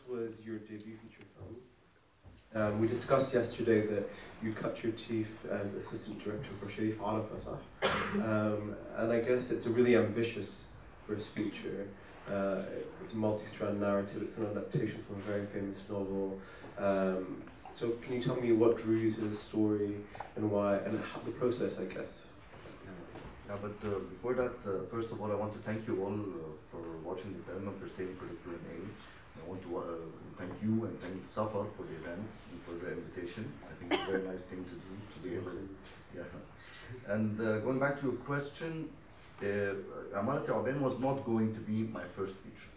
was your debut feature film. We discussed yesterday that you cut your teeth as assistant director for Sharif Al and I guess it's a really ambitious first feature. It's a multi-strand narrative, it's an adaptation from a very famous novel. So can you tell me what drew you to this story and why, and how, the process, I guess? Yeah, but before that, first of all, I want to thank you all for watching the film and for staying for the Q&A. I want to thank you and thank Safar for the event and for the invitation. I think it's a very nice thing to do, to be able to, yeah. And going back to your question, Alaa Al Aswany was not going to be my first feature.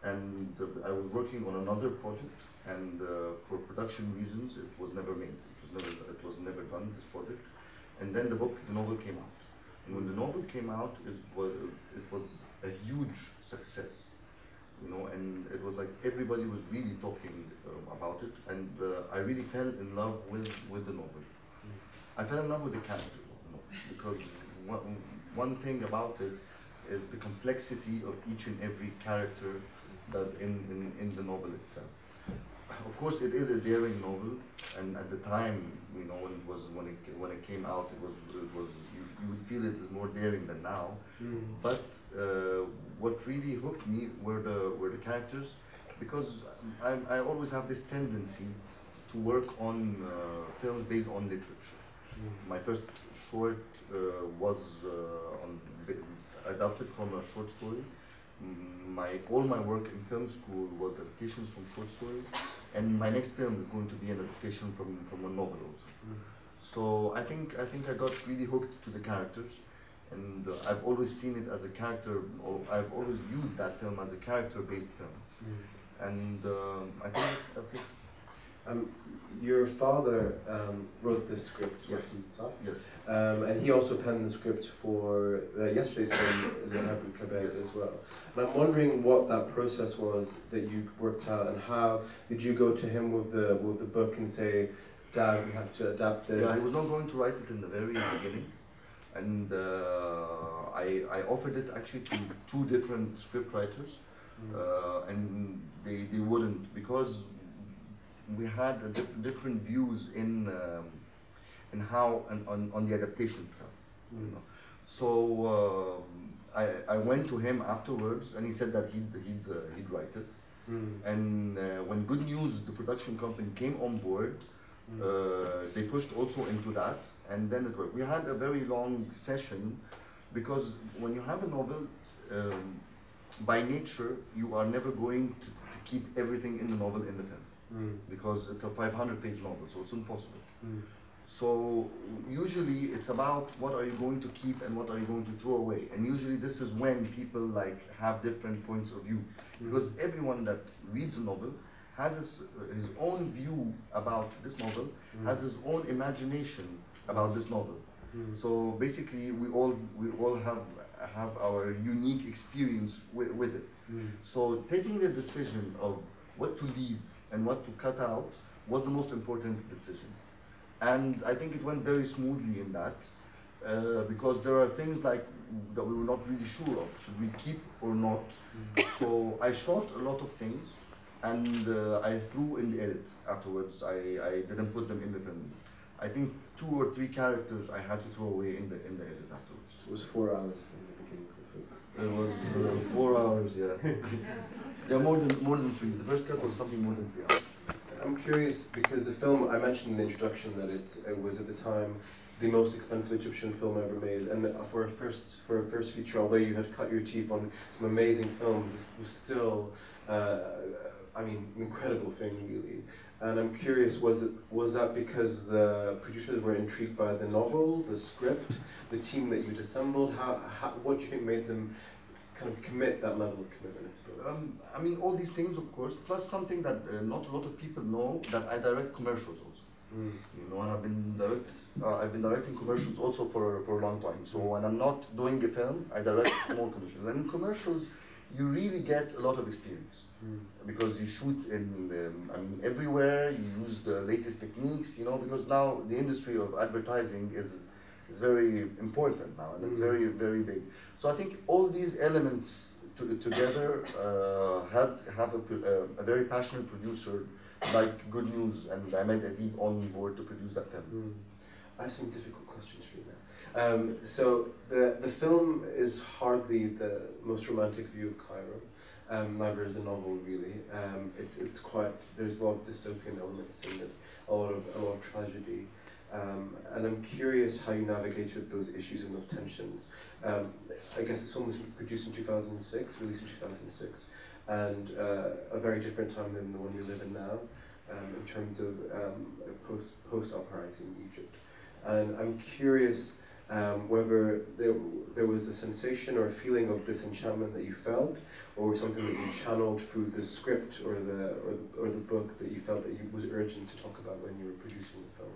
And I was working on another project, and for production reasons, it was never made. It was never done, this project. And then the novel came out. And when the novel came out, it was a huge success, you know, and it was like everybody was really talking about it, and I really fell in love with the novel. I fell in love with the characters, you know, because one thing about it is the complexity of each and every character that in the novel itself. Of course, it is a daring novel, and at the time, you know, when it came out, it was you would feel it is more daring than now. But what really hooked me were the characters, because I always have this tendency to work on films based on literature. My first short was adapted from a short story. All my work in film school was adaptations from short stories, and my next film is going to be an adaptation from a novel also. So I think I got really hooked to the characters, and I've always seen it as a character, or I've always viewed that film as a character-based film, and I think that's it. Your father wrote this script, yes. Yes. And he also penned the script for yesterday's film, Wahid Hamed, yes. as well. And I'm wondering what that process was that you worked out, and how did you go to him with the book and say, "Dad, we have to adapt this"? Yeah, he was not going to write it in the very beginning, and I offered it actually to two different script writers, and they wouldn't, because we had different views in how on the adaptation itself. You know? So I went to him afterwards, and he said that he'd write it. And when Good News, the production company, came on board, they pushed also into that, and then it worked. We had a very long session, because when you have a novel, by nature, you are never going to keep everything in the novel in the film. Because it's a 500-page novel, so it's impossible. So usually it's about what are you going to keep and what are you going to throw away. And usually this is when people like have different points of view. Because everyone that reads a novel has his own view about this novel, has his own imagination about this novel. So basically we all have our unique experience with it. So taking the decision of what to leave and what to cut out was the most important decision. And I think it went very smoothly in that, because there are things like that we were not really sure of. Should we keep or not? So I shot a lot of things, and I threw in the edit afterwards. I didn't put them in the film. I think 2 or 3 characters I had to throw away in the edit afterwards. It was 4 hours in the beginning of the film. It was 4 hours, yeah. Yeah, more than 3. The first cut was something more than 3 hours. I'm curious, because the film, I mentioned in the introduction that it was at the time the most expensive Egyptian film ever made, and for a first feature, although you had cut your teeth on some amazing films, it was still, I mean, an incredible thing, really. And I'm curious, was that because the producers were intrigued by the novel, the script, the team that you'd assembled? What do you think made them kind of commit that level of commitment, I suppose? I mean, all these things, of course, plus something that not a lot of people know, that I direct commercials also. You know, and I've been directing commercials also for a long time. So when I'm not doing a film, I direct more commercials. And in commercials, you really get a lot of experience, because you shoot I mean, everywhere. You use the latest techniques, you know, because now the industry of advertising is very important now, and it's very, very big. So I think all these elements together have a very passionate producer like Good News, and I met Adib on board to produce that film. I have some difficult questions for you now. So the film is hardly the most romantic view of Cairo. Neither is the novel really. It's quite, there's a lot of dystopian elements in it, a lot of tragedy. And I'm curious how you navigated those issues and those tensions. I guess this film was produced in 2006, released in 2006, and a very different time than the one we live in now, in terms of post-uprising Egypt. And I'm curious whether there was a sensation or a feeling of disenchantment that you felt, or something that you channeled through the script or the book that you felt that you was urgent to talk about when you were producing the film.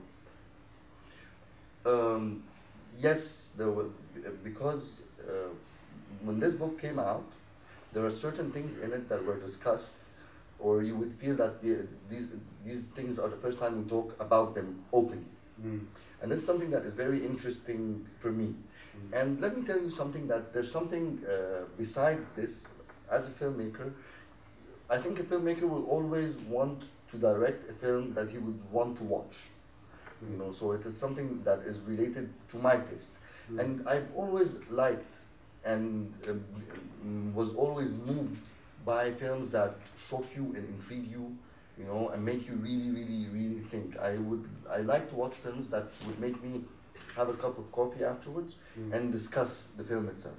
Yes, there were, because when this book came out, there are certain things in it that were discussed, or you would feel that these things are the first time we talk about them openly. And it's something that is very interesting for me. And let me tell you something, that there's something besides this. As a filmmaker, I think a filmmaker will always want to direct a film that he would want to watch. You know, so it is something that is related to my taste. And I've always liked and was always moved by films that shock you and intrigue you, you know, and make you really, really, really think. I like to watch films that would make me have a cup of coffee afterwards and discuss the film itself.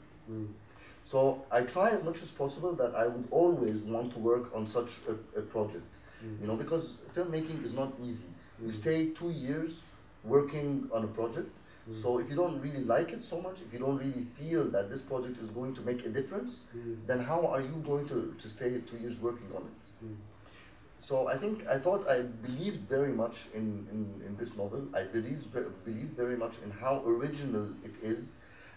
So I try as much as possible that I would always want to work on such a project, you know, because filmmaking is not easy. You stay 2 years working on a project, so if you don't really like it so much, if you don't really feel that this project is going to make a difference, then how are you going to stay 2 years working on it? So I believed very much in this novel. I believed very much in how original it is.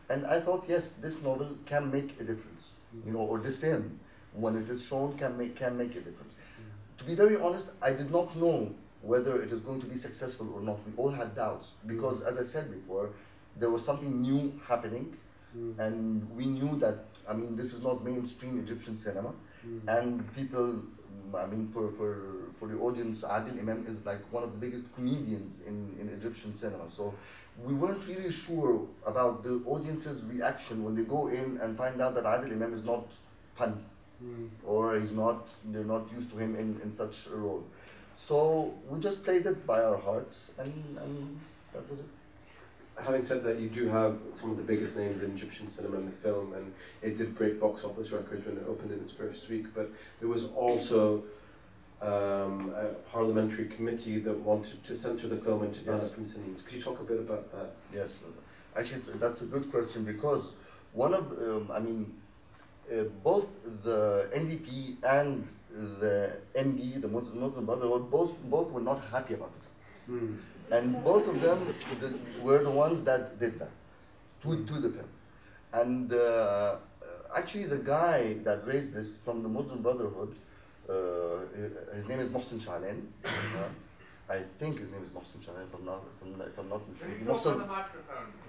And I thought, yes, this novel can make a difference, you know, or this film, when it is shown, can make a difference. To be very honest, I did not know whether it is going to be successful or not. We all had doubts, because as I said before, there was something new happening, and we knew that, I mean, this is not mainstream Egyptian cinema, and people, I mean, for the audience, Adel Imam is like one of the biggest comedians in Egyptian cinema. So we weren't really sure about the audience's reaction when they go in and find out that Adel Imam is not funny, or they're not used to him in such a role. So we just played it by our hearts, and that was it. Having said that, you do have some of the biggest names in Egyptian cinema in the film, and it did break box office records when it opened in its first week, but there was also a parliamentary committee that wanted to censor the film and to ban it from cinemas. Could you talk a bit about that? Yes, actually that's a good question, because one of, both the NDP and the MB, the Muslim Brotherhood, both were not happy about it. And both of them were the ones that did that to the film. And actually the guy that raised this from the Muslim Brotherhood, his name is Mohsen Shalen. I think his name is Mohsen Shalen, if I'm not mistaken. Mohsen,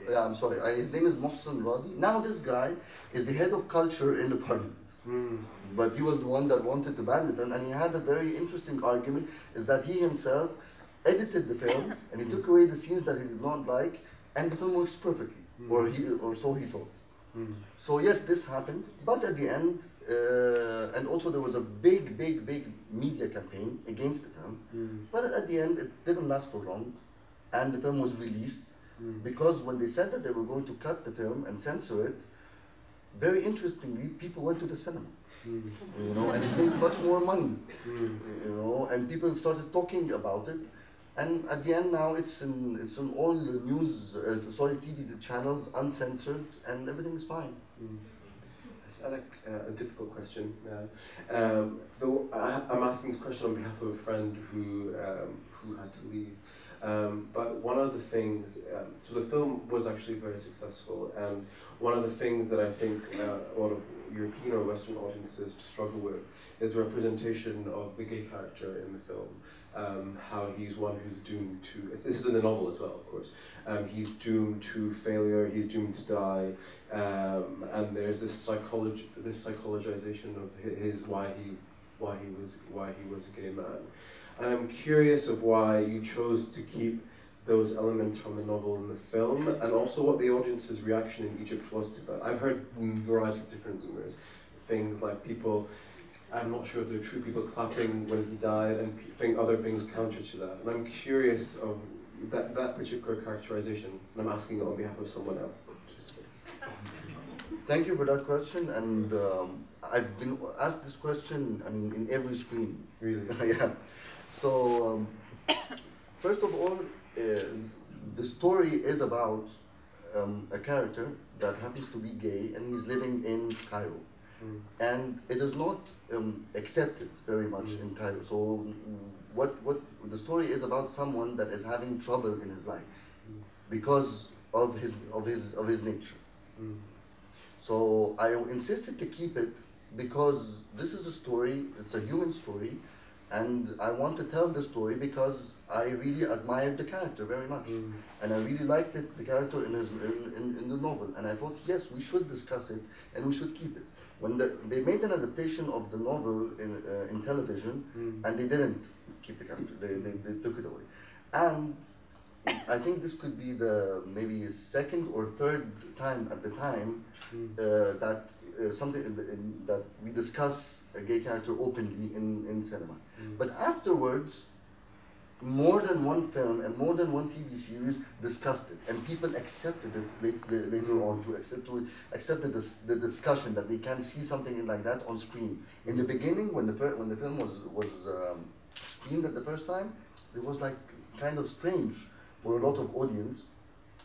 yeah, I'm sorry. His name is Mohsen Radi. Now this guy is the head of culture in the parliament. But he was the one that wanted to ban it, and he had a very interesting argument, is that he himself edited the film, and he took away the scenes that he did not like, and the film works perfectly, or so he thought. So yes, this happened, but at the end, and also there was a big media campaign against the film, but at the end it didn't last for long, and the film was released, because when they said that they were going to cut the film and censor it, very interestingly, people went to the cinema, you know, and it made much more money, you know, and people started talking about it, and at the end now it's in all the news, TV channels, uncensored, and everything's fine. It's a difficult question. Though I'm asking this question on behalf of a friend who had to leave. But one of the things, so the film was actually very successful, and one of the things that I think a lot of European or Western audiences struggle with is the representation of the gay character in the film. how he's one who's doomed to, this is in the novel as well, of course, he's doomed to failure, he's doomed to die, and there's this psychologization of his why he was a gay man. And I'm curious of why you chose to keep those elements from the novel in the film, and also what the audience's reaction in Egypt was to that. I've heard a variety of different rumors, things like people, I'm not sure if they're true, people clapping when he died, and other things counter to that. And I'm curious of that particular characterization, and I'm asking it on behalf of someone else. Thank you for that question, and I've been asked this question, I mean, in every screen. Really? Yeah. So, first of all, the story is about a character that happens to be gay, and he's living in Cairo. And it is not accepted very much in Cairo. So what the story is about someone that is having trouble in his life because of his nature. So I insisted to keep it because this is a story, it's a human story, and I want to tell the story because I really admired the character very much. And I really liked it, the character in the novel. And I thought, yes, we should discuss it and we should keep it. When they made an adaptation of the novel in television, and they didn't keep the character, they took it away. And I think this could be the maybe second or third time at the time that that we discuss a gay character openly in cinema. But afterwards, more than one film and more than one TV series discussed it, and people accepted it later on to accept the discussion that they can see something like that on screen. In the beginning, when the film was screened at the first time, it was like kind of strange for a lot of audience.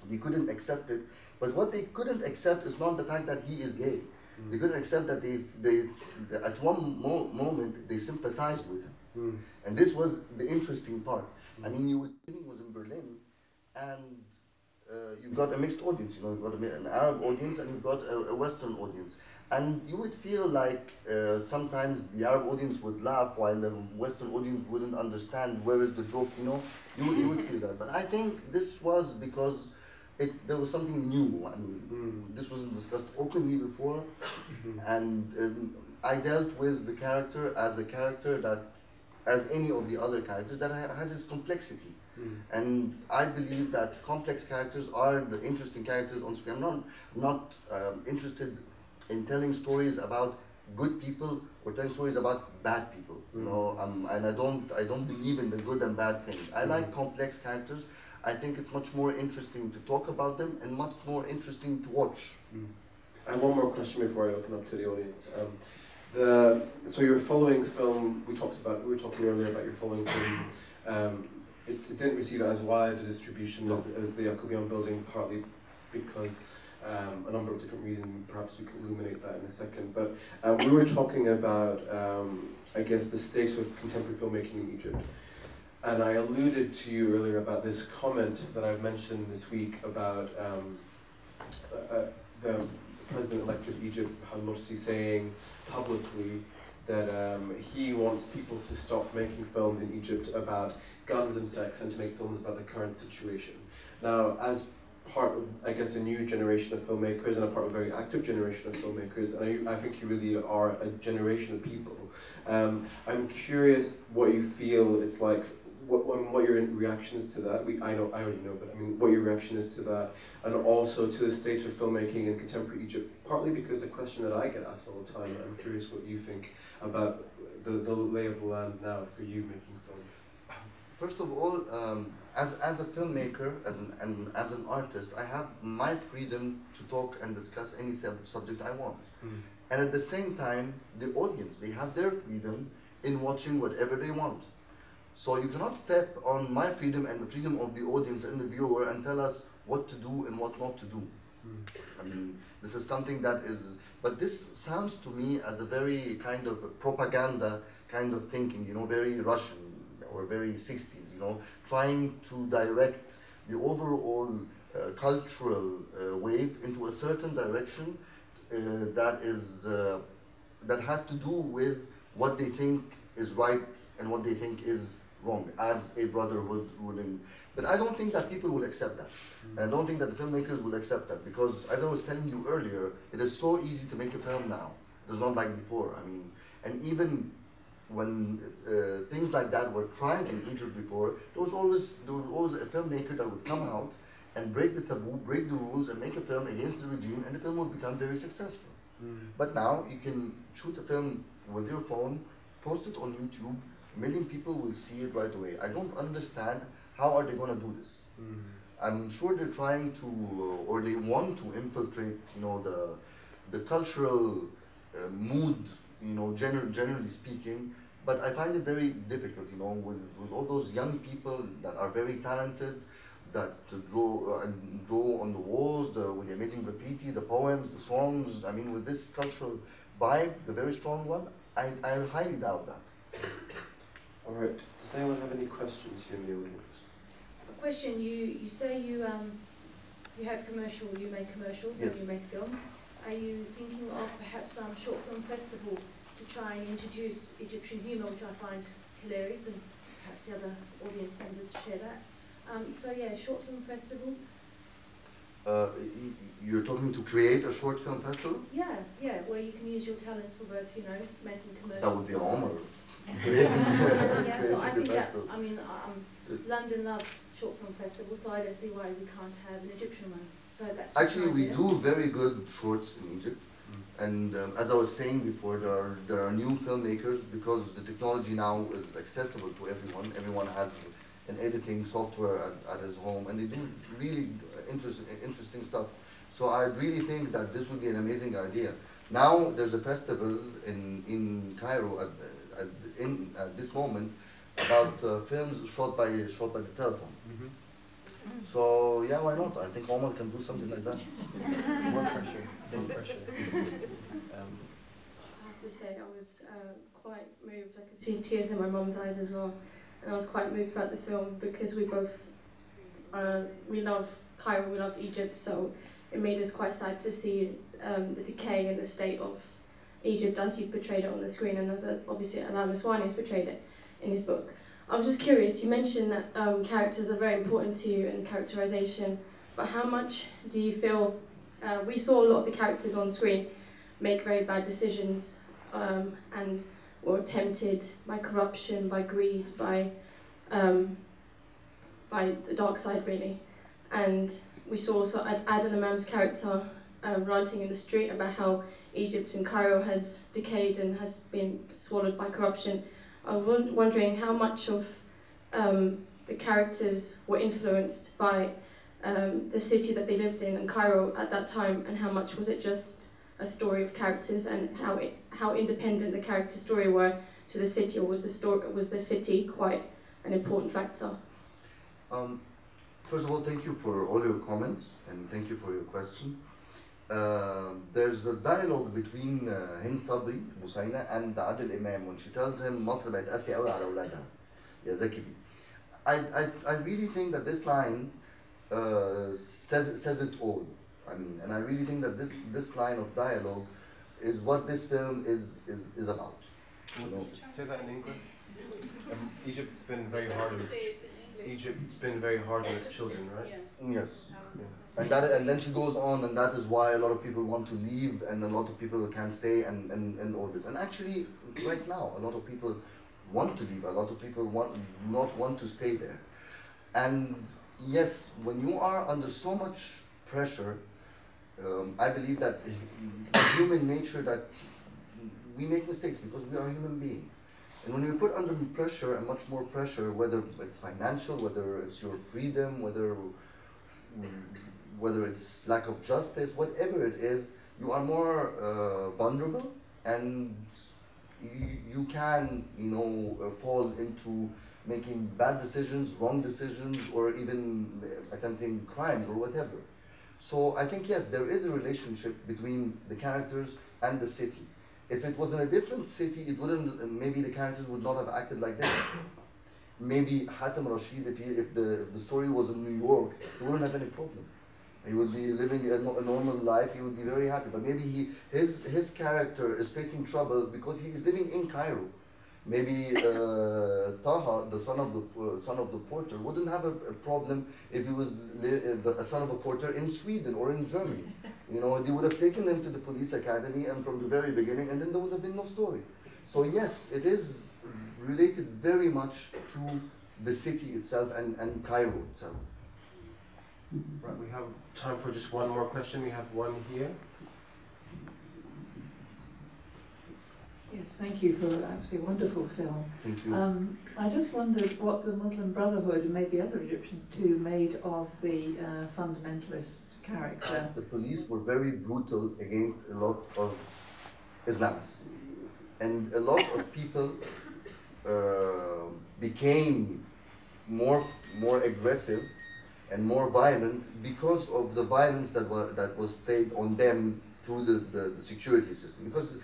They couldn't accept it, but what they couldn't accept is not the fact that he is gay. They couldn't accept that they at one moment they sympathized with him. And this was the interesting part. I mean, the screening was in Berlin, and you've got a mixed audience. You know, you've got an Arab audience and you've got a Western audience. And you would feel like sometimes the Arab audience would laugh while the Western audience wouldn't understand where is the joke, you know? You would feel that. But I think this was because there was something new. I mean, this wasn't discussed openly before. And I dealt with the character as a character that, as any of the other characters, that has its complexity. And I believe that complex characters are the interesting characters on screen. I'm not interested in telling stories about good people or telling stories about bad people. You know, and I don't believe in the good and bad thing. I like complex characters. I think it's much more interesting to talk about them and much more interesting to watch. And one more question before I open up to the audience. So your following film, we were talking earlier about your following film. It didn't receive as wide a distribution as the Yacoubian Building, partly because a number of different reasons. Perhaps we can illuminate that in a second. But we were talking about, I guess, the state of contemporary filmmaking in Egypt. And I alluded to you earlier about this comment that I've mentioned this week about the President-elect of Egypt, Morsi, saying publicly that he wants people to stop making films in Egypt about guns and sex and to make films about the current situation. Now, as part of, I guess, a new generation of filmmakers and a part of a very active generation of filmmakers, and I think you really are a generation of people, I'm curious what you feel it's like, what your reaction is to that. I already know, but I mean, what your reaction is to that, and also to the state of filmmaking in contemporary Egypt, partly because a question that I get asked all the time, and I'm curious what you think about the lay of the land now for you making films. First of all, as a filmmaker, as an artist, I have my freedom to talk and discuss any subject I want. And at the same time, the audience, they have their freedom in watching whatever they want. So you cannot step on my freedom and the freedom of the audience and the viewer and tell us what to do and what not to do. I mean, this is something that is, but this sounds to me as a very kind of a propaganda kind of thinking, you know, very Russian or very 60s, you know, trying to direct the overall cultural wave into a certain direction that has to do with what they think is right and what they think is wrong as a brotherhood ruling. But I don't think that people will accept that. And I don't think that the filmmakers will accept that, because as I was telling you earlier, it is so easy to make a film now. It's not like before. I mean, and even when things like that were tried in Egypt before, there was always a filmmaker that would come out and break the taboo, break the rules, and make a film against the regime, and the film would become very successful. But now you can shoot a film with your phone, post it on YouTube, a million people will see it right away. I don't understand how are they going to do this. I'm sure they're trying to, or they want to infiltrate, you know, the cultural mood, you know, generally speaking. But I find it very difficult, you know, with all those young people that are very talented, that draw on the walls, with the amazing graffiti, the poems, the songs. I mean, with this cultural vibe, the very strong one, I highly doubt that. All right. Does anyone have any questions here in the audience? A question. You say you have you make commercials, yes, and you make films. Are you thinking of perhaps some short film festival to try and introduce Egyptian humour, which I find hilarious, and perhaps the other audience members share that? So yeah, short film festival. You're talking to create a short film festival? Yeah, where you can use your talents for both, you know, making commercials. That would be an honor. Yeah, so I think that, I mean, London loves short film festival, so I don't see why we can't have an Egyptian one. So that's actually, we do very good shorts in Egypt. And as I was saying before, there are new filmmakers, because the technology now is accessible to everyone. Everyone has an editing software at his home, and they do really interesting stuff. So I really think that this would be an amazing idea. Now there's a festival in Cairo at this moment about films shot by the telephone. So yeah, why not? I think Omar can do something like that. More pressure. More pressure. I have to say, I was quite moved. I could see tears in my mum's eyes as well. And I was quite moved about the film, because we both, we love Cairo, we love Egypt, so it made us quite sad to see the decay and the state of Egypt as you portrayed it on the screen, and as obviously Alaa Al Aswany has portrayed it in his book. I was just curious, you mentioned that characters are very important to you and characterization, but how much do you feel, we saw a lot of the characters on screen make very bad decisions and were tempted by corruption, by greed, by the dark side really. And we saw also Adel Imam's character ranting in the street about how Egypt and Cairo has decayed and has been swallowed by corruption. I was wondering how much of the characters were influenced by the city that they lived in Cairo at that time, and how much was it just a story of characters, and how independent the character story were to the city, or was the city quite an important factor? First of all, thank you for all your comments, and thank you for your question. There's a dialogue between Hind Sabri, Busaina, and Adel Imam when she tells him مصر بقت قاسية قوي على أولادها يا زكي. I really think that this line says it all. I mean, and I really think that this line of dialogue is what this film is about. You know? Say that in English. Egypt's been very hard on Egypt's been very hard on its children, right? Yes. Yeah. And then she goes on, and that is why a lot of people want to leave, and a lot of people can't stay, and all this. And actually, right now, a lot of people want to leave. A lot of people not want to stay there. And yes, when you are under so much pressure, I believe that human nature, that we make mistakes because we are human beings. And when you put under pressure, and much more pressure, whether it's financial, whether it's your freedom, whether it's lack of justice, whatever it is, you are more vulnerable, and you can, you know, fall into making bad decisions, wrong decisions, or even attempting crimes or whatever. So I think, yes, there is a relationship between the characters and the city. If it was in a different city, it wouldn't, maybe the characters would not have acted like that. Maybe Hatem Rashid, if the story was in New York, he wouldn't have any problem. He would be living a normal life, he would be very happy. But maybe his character is facing trouble because he is living in Cairo. Maybe Taha, the son of the porter, wouldn't have a problem if he was a son of a porter in Sweden or in Germany. You know, they would have taken him to the police academy and from the very beginning, and then there would have been no story. So yes, it is related very much to the city itself and Cairo itself. Right, we have time for just one more question. We have one here. Yes, thank you for an absolutely wonderful film. Thank you. I just wondered what the Muslim Brotherhood and maybe other Egyptians too made of the fundamentalist character. The police were very brutal against a lot of Islamists, and a lot of people became more aggressive and more violent because of the violence that was played on them through the security system. Because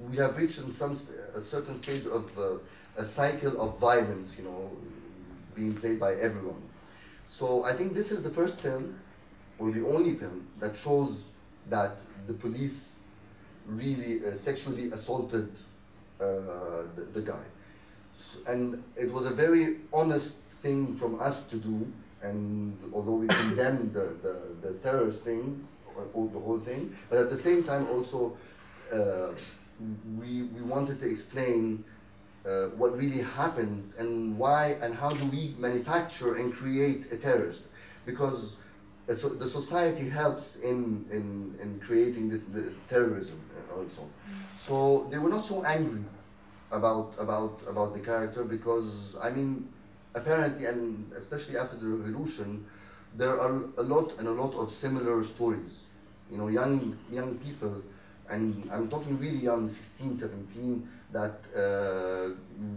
we have reached in a certain stage of a cycle of violence, you know, being played by everyone. So I think this is the first film, or the only film, that shows that the police really sexually assaulted the guy. So, and it was a very honest thing from us to do, and although we condemned the terrorist thing, or the whole thing, but at the same time also we wanted to explain what really happens and why and how do we manufacture and create a terrorist, because the society helps in creating the terrorism also. So they were not so angry about the character, because I mean, apparently, and especially after the revolution, there are a lot of similar stories. You know, young people, and I'm talking really young, 16, 17, that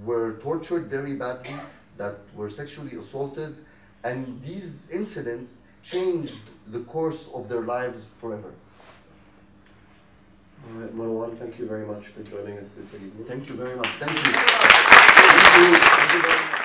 were tortured very badly, that were sexually assaulted, and these incidents changed the course of their lives forever. All right, Marwan, thank you very much for joining us this evening. Thank you very much. Thank you. Thank you. Thank you very much.